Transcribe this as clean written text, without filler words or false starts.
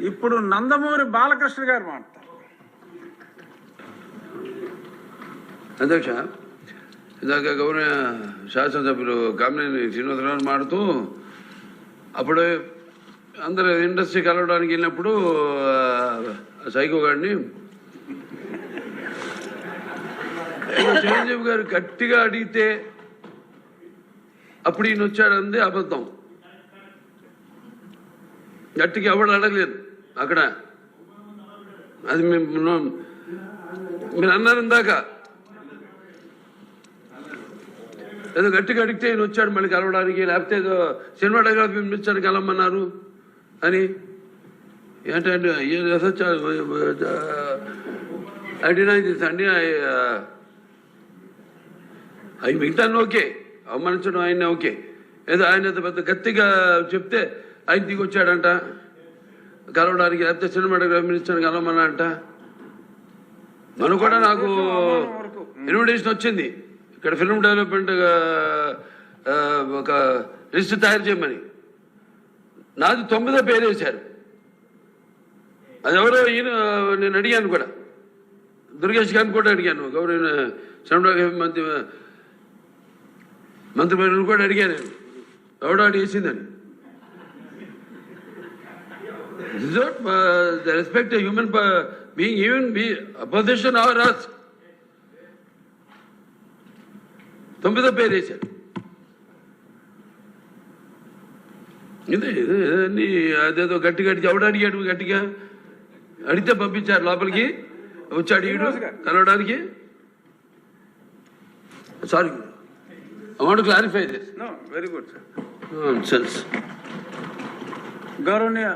ఇప్పుడు నందమూరి బాలకృష్ణ గారు మాట్లాడతారు. అధ్యక్ష, ఇందాక గౌరవ శాసనసభ్యులు కామినేని శ్రీనివాసరావు మాడుతూ అప్పుడు అందరూ ఇండస్ట్రీ కలవడానికి వెళ్ళినప్పుడు సైకో గారిని చిరంజీవి గారు గట్టిగా అడిగితే అప్పుడు ఈయన వచ్చాడంది అబద్ధం. గట్టిగా ఎవడు అడగలేదు అక్కడ. అది మీరు అన్నారు ఇందాక, ఏదో గట్టిగా అడిగితే ఈయన వచ్చాడు మళ్ళీ కలవడానికి, లేకపోతే ఏదో సినిమాటోగ్రఫీ మినిస్టర్ కలవమన్నారు అని. ఏంటంటే అండి అవి మిగతాన్ని ఓకే, అవమానించడం ఆయన ఓకే, ఏదో ఆయన పెద్ద గట్టిగా చెప్తే ఆయన దిగి వచ్చాడంట కలవడానికి, లేకపోతే సినిమాటోగ్రఫీ మినిస్టర్ కలవమన్నా అంట. మనం కూడా నాకు ఇన్విటేషన్ వచ్చింది ఇక్కడ ఫిల్మ్ డెవలప్మెంట్ ఒక లిస్ట్ తయారు చేయమని. నాది 9వ పేరు వేశారు. అది ఎవరో ఈయన నేను అడిగాను కూడా, దుర్గేష్ గారిని కూడా అడిగాను, గౌరవ సినిమాటోగ్రఫీ మంత్రి పేరు కూడా అడిగాను, ఎవడో అడిగేసిందని. Respect human being, even be opposition are us. 9వ పేరు వేశారు. ఇదే అదేదో గట్టిగా ఎవడు అడిగాడు, గట్టిగా అడిగితే పంపించారు లోపలికి, వచ్చి అడిగాడు కలవడానికి. Sorry, I want to clarify this. No, very good, sir. Nonsense. గౌరవనీయ